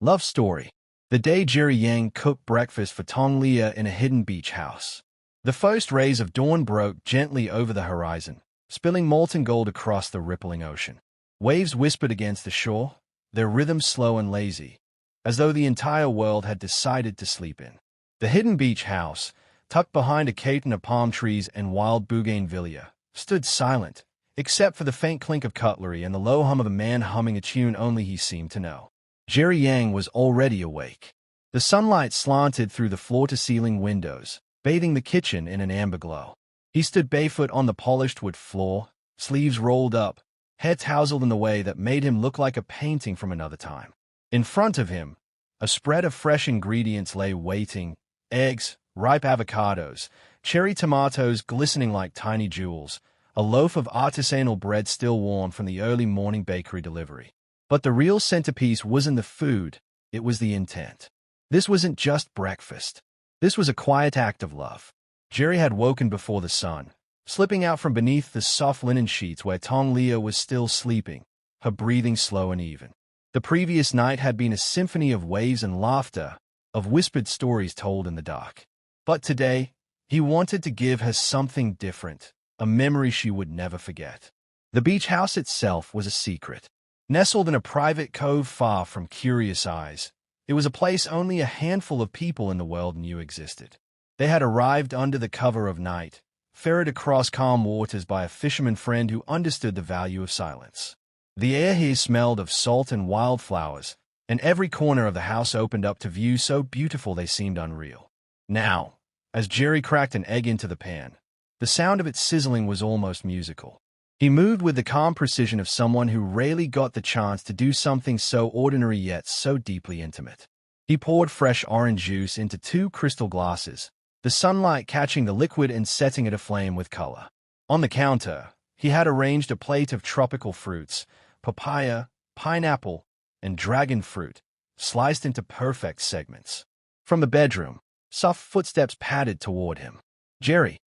Love story. The day Jerry Yang cooked breakfast for Tong Liya in a hidden beach house. The first rays of dawn broke gently over the horizon, spilling molten gold across the rippling ocean. Waves whispered against the shore, their rhythm slow and lazy, as though the entire world had decided to sleep in. The hidden beach house, tucked behind a curtain of palm trees and wild bougainvillea, stood silent, except for the faint clink of cutlery and the low hum of a man humming a tune only he seemed to know. Jerry Yang was already awake. The sunlight slanted through the floor-to-ceiling windows, bathing the kitchen in an amber glow. He stood barefoot on the polished wood floor, sleeves rolled up, hair tousled in a way that made him look like a painting from another time. In front of him, a spread of fresh ingredients lay waiting: eggs, ripe avocados, cherry tomatoes glistening like tiny jewels, a loaf of artisanal bread still warm from the early morning bakery delivery. But the real centerpiece wasn't the food, it was the intent. This wasn't just breakfast. This was a quiet act of love. Jerry had woken before the sun, slipping out from beneath the soft linen sheets where Tong Liya was still sleeping, her breathing slow and even. The previous night had been a symphony of waves and laughter, of whispered stories told in the dark. But today, he wanted to give her something different, a memory she would never forget. The beach house itself was a secret. Nestled in a private cove far from curious eyes, it was a place only a handful of people in the world knew existed. They had arrived under the cover of night, ferried across calm waters by a fisherman friend who understood the value of silence. The air here smelled of salt and wildflowers, and every corner of the house opened up to views so beautiful they seemed unreal. Now, as Jerry cracked an egg into the pan, the sound of its sizzling was almost musical. He moved with the calm precision of someone who rarely got the chance to do something so ordinary yet so deeply intimate. He poured fresh orange juice into 2 crystal glasses, the sunlight catching the liquid and setting it aflame with color. On the counter, he had arranged a plate of tropical fruits: papaya, pineapple, and dragon fruit, sliced into perfect segments. From the bedroom, soft footsteps padded toward him. Jerry.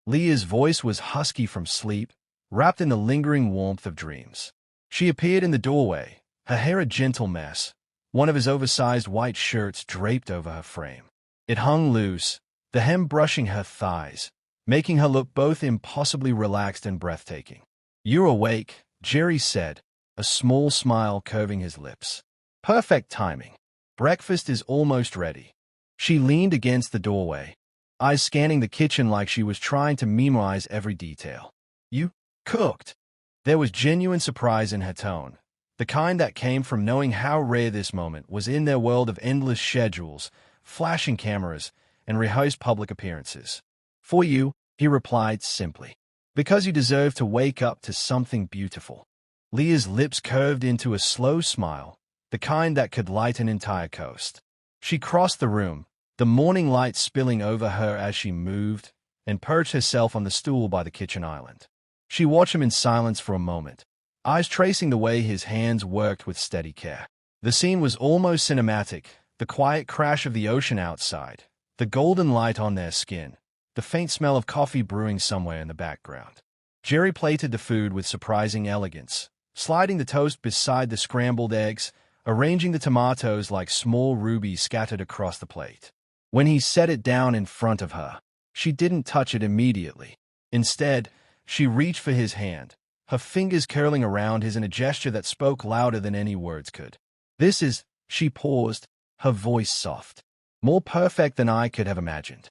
Leah's voice was husky from sleep, wrapped in the lingering warmth of dreams. She appeared in the doorway, her hair a gentle mess, one of his oversized white shirts draped over her frame. It hung loose, the hem brushing her thighs, making her look both impossibly relaxed and breathtaking. "You're awake," Jerry said, a small smile curving his lips. "Perfect timing. Breakfast is almost ready." She leaned against the doorway, eyes scanning the kitchen like she was trying to memorize every detail. "You cooked?" There was genuine surprise in her tone, the kind that came from knowing how rare this moment was in their world of endless schedules, flashing cameras, and rehearsed public appearances. "For you," he replied simply. "Because you deserve to wake up to something beautiful." Leah's lips curved into a slow smile, the kind that could light an entire coast. She crossed the room, the morning light spilling over her as she moved, and perched herself on the stool by the kitchen island. She watched him in silence for a moment, eyes tracing the way his hands worked with steady care. The scene was almost cinematic, the quiet crash of the ocean outside, the golden light on their skin, the faint smell of coffee brewing somewhere in the background. Jerry plated the food with surprising elegance, sliding the toast beside the scrambled eggs, arranging the tomatoes like small rubies scattered across the plate. When he set it down in front of her, she didn't touch it immediately. Instead, she reached for his hand, her fingers curling around his in a gesture that spoke louder than any words could. "This is," she paused, her voice soft, "more perfect than I could have imagined."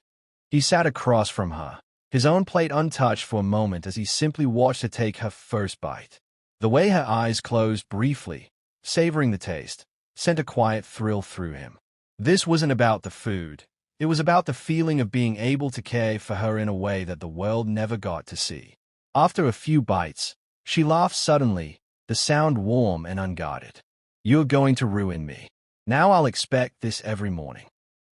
He sat across from her, his own plate untouched for a moment as he simply watched her take her first bite. The way her eyes closed briefly, savoring the taste, sent a quiet thrill through him. This wasn't about the food. It was about the feeling of being able to care for her in a way that the world never got to see. After a few bites, she laughed suddenly, the sound warm and unguarded. "You're going to ruin me. Now I'll expect this every morning."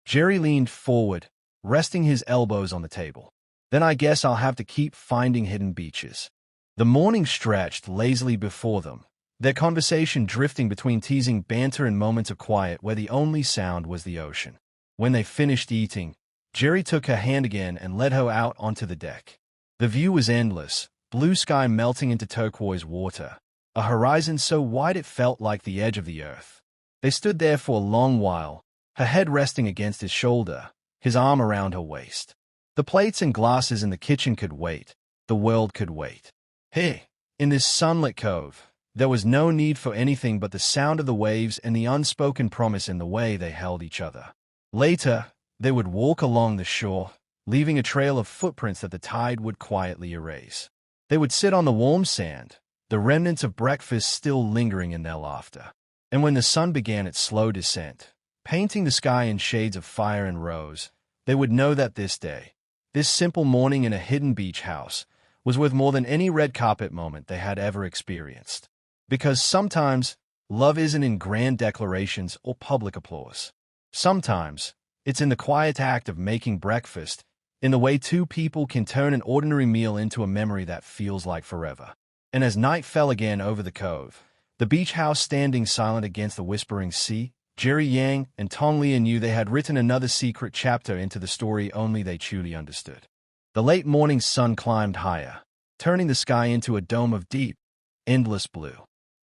Jerry leaned forward, resting his elbows on the table. "Then I guess I'll have to keep finding hidden beaches." The morning stretched lazily before them, their conversation drifting between teasing banter and moments of quiet where the only sound was the ocean. When they finished eating, Jerry took her hand again and led her out onto the deck. The view was endless, blue sky melting into turquoise water, a horizon so wide it felt like the edge of the earth. They stood there for a long while, her head resting against his shoulder, his arm around her waist. The plates and glasses in the kitchen could wait. The world could wait. Hey, in this sunlit cove, there was no need for anything but the sound of the waves and the unspoken promise in the way they held each other. Later, they would walk along the shore, leaving a trail of footprints that the tide would quietly erase. They would sit on the warm sand, the remnants of breakfast still lingering in their laughter. And when the sun began its slow descent, painting the sky in shades of fire and rose, they would know that this day, this simple morning in a hidden beach house, was worth more than any red carpet moment they had ever experienced. Because sometimes, love isn't in grand declarations or public applause. Sometimes, it's in the quiet act of making breakfast, in the way two people can turn an ordinary meal into a memory that feels like forever. And as night fell again over the cove, the beach house standing silent against the whispering sea, Jerry Yang and Tong Liya knew they had written another secret chapter into the story only they truly understood. The late morning sun climbed higher, turning the sky into a dome of deep, endless blue.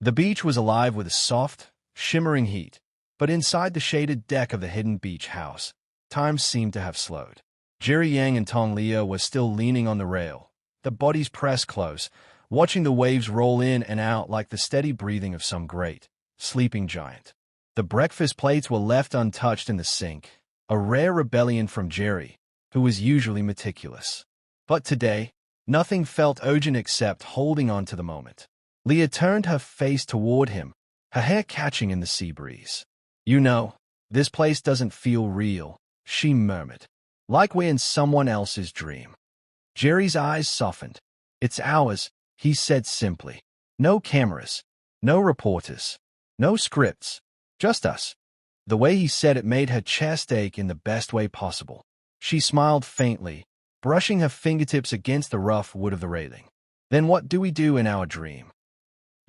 The beach was alive with a soft, shimmering heat, but inside the shaded deck of the hidden beach house, time seemed to have slowed. Jerry Yang and Tong Liya were still leaning on the rail, their bodies pressed close, watching the waves roll in and out like the steady breathing of some great, sleeping giant. The breakfast plates were left untouched in the sink, a rare rebellion from Jerry, who was usually meticulous. But today, nothing felt urgent except holding on to the moment. Liya turned her face toward him, her hair catching in the sea breeze. "You know, this place doesn't feel real," she murmured. "Like we're in someone else's dream." Jerry's eyes softened. "It's ours," he said simply. "No cameras, no reporters, no scripts, just us." The way he said it made her chest ache in the best way possible. She smiled faintly, brushing her fingertips against the rough wood of the railing. "Then what do we do in our dream?"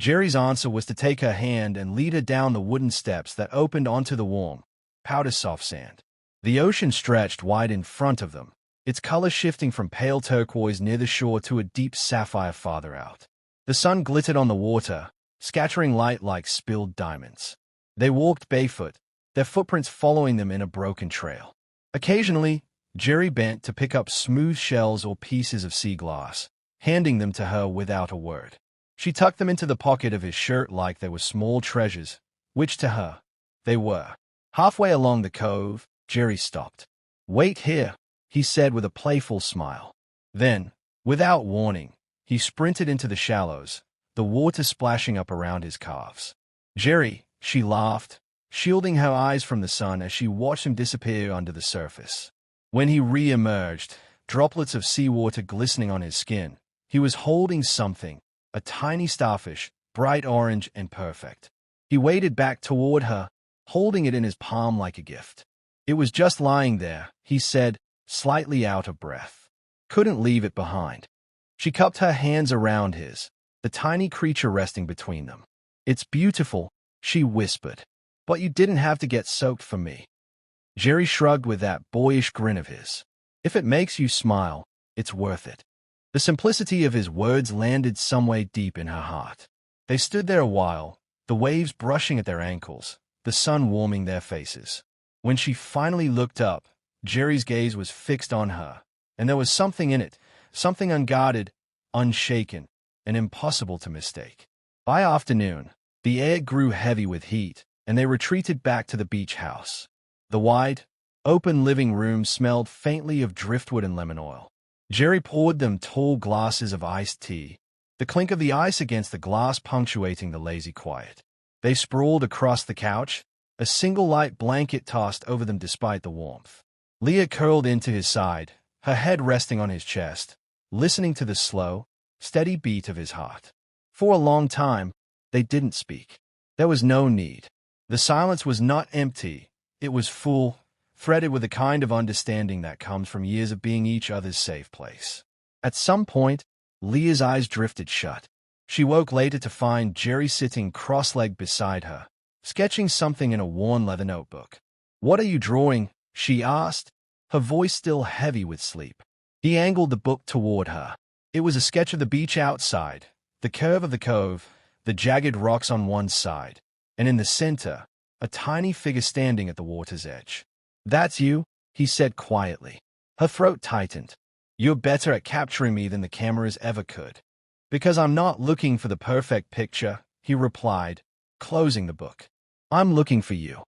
Jerry's answer was to take her hand and lead her down the wooden steps that opened onto the warm, powder-soft sand. The ocean stretched wide in front of them, its color shifting from pale turquoise near the shore to a deep sapphire farther out. The sun glittered on the water, scattering light like spilled diamonds. They walked barefoot, their footprints following them in a broken trail. Occasionally, Jerry bent to pick up smooth shells or pieces of sea glass, handing them to her without a word. She tucked them into the pocket of his shirt like they were small treasures, which to her, they were. Halfway along the cove, Jerry stopped. "Wait here," he said with a playful smile. Then, without warning, he sprinted into the shallows, the water splashing up around his calves. "Jerry," she laughed, shielding her eyes from the sun as she watched him disappear under the surface. When he re-emerged, droplets of seawater glistening on his skin, he was holding something, a tiny starfish, bright orange and perfect. He waded back toward her, holding it in his palm like a gift. "It was just lying there," he said, slightly out of breath. "Couldn't leave it behind." She cupped her hands around his, the tiny creature resting between them. "It's beautiful," she whispered. "But you didn't have to get soaked for me." Jerry shrugged with that boyish grin of his. "If it makes you smile, it's worth it." The simplicity of his words landed some way deep in her heart. They stood there a while, the waves brushing at their ankles, the sun warming their faces. When she finally looked up, Jerry's gaze was fixed on her, and there was something in it, something unguarded, unshaken, and impossible to mistake. By afternoon, the air grew heavy with heat, and they retreated back to the beach house. The wide, open living room smelled faintly of driftwood and lemon oil. Jerry poured them tall glasses of iced tea, the clink of the ice against the glass punctuating the lazy quiet. They sprawled across the couch, a single light blanket tossed over them despite the warmth. Liya curled into his side, her head resting on his chest, listening to the slow, steady beat of his heart. For a long time, they didn't speak. There was no need. The silence was not empty, it was full, threaded with the kind of understanding that comes from years of being each other's safe place. At some point, Liya's eyes drifted shut. She woke later to find Jerry sitting cross-legged beside her, sketching something in a worn leather notebook. "What are you drawing?" she asked, her voice still heavy with sleep. He angled the book toward her. It was a sketch of the beach outside, the curve of the cove, the jagged rocks on one side, and in the center, a tiny figure standing at the water's edge. "That's you," he said quietly. Her throat tightened. "You're better at capturing me than the cameras ever could." "Because I'm not looking for the perfect picture," he replied, closing the book. "I'm looking for you."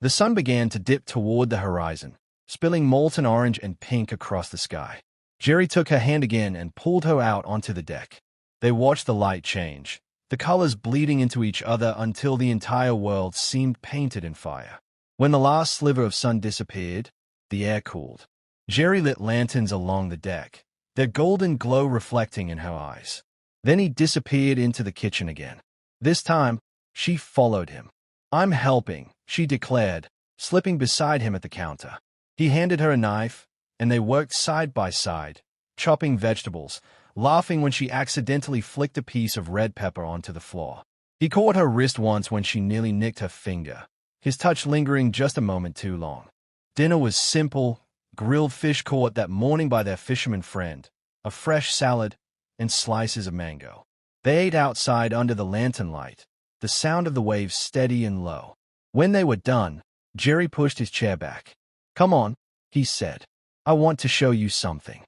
The sun began to dip toward the horizon, spilling molten orange and pink across the sky. Jerry took her hand again and pulled her out onto the deck. They watched the light change, the colors bleeding into each other until the entire world seemed painted in fire. When the last sliver of sun disappeared, the air cooled. Jerry lit lanterns along the deck, their golden glow reflecting in her eyes. Then he disappeared into the kitchen again. This time, she followed him. "I'm helping," she declared, slipping beside him at the counter. He handed her a knife, and they worked side by side, chopping vegetables, laughing when she accidentally flicked a piece of red pepper onto the floor. He caught her wrist once when she nearly nicked her finger, his touch lingering just a moment too long. Dinner was simple: grilled fish caught that morning by their fisherman friend, a fresh salad, and slices of mango. They ate outside under the lantern light, the sound of the waves steady and low. When they were done, Jerry pushed his chair back. "Come on," he said. "I want to show you something."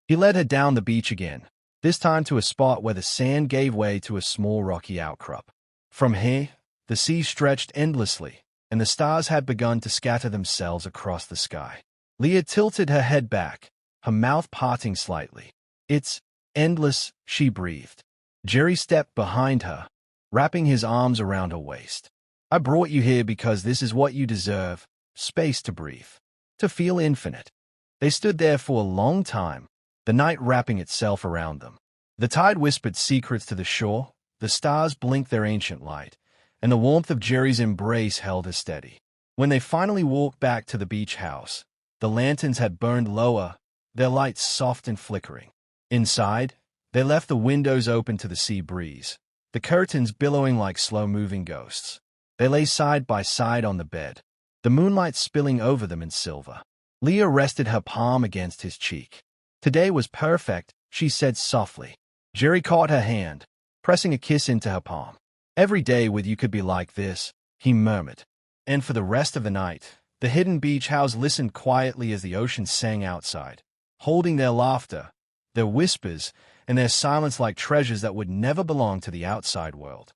He led her down the beach again, this time to a spot where the sand gave way to a small rocky outcrop. From here, the sea stretched endlessly, and the stars had begun to scatter themselves across the sky. Leah tilted her head back, her mouth parting slightly. "It's endless," she breathed. Jerry stepped behind her, wrapping his arms around her waist. "I brought you here because this is what you deserve: space to breathe, to feel infinite." They stood there for a long time, the night wrapping itself around them. The tide whispered secrets to the shore, the stars blinked their ancient light, and the warmth of Jerry's embrace held her steady. When they finally walked back to the beach house, the lanterns had burned lower, their lights soft and flickering. Inside, they left the windows open to the sea breeze, the curtains billowing like slow-moving ghosts. They lay side by side on the bed, the moonlight spilling over them in silver. Leah rested her palm against his cheek. "Today was perfect," she said softly. Jerry caught her hand, pressing a kiss into her palm. "Every day with you could be like this," he murmured. And for the rest of the night, the hidden beach house listened quietly as the ocean sang outside, holding their laughter, their whispers, and their silence like treasures that would never belong to the outside world.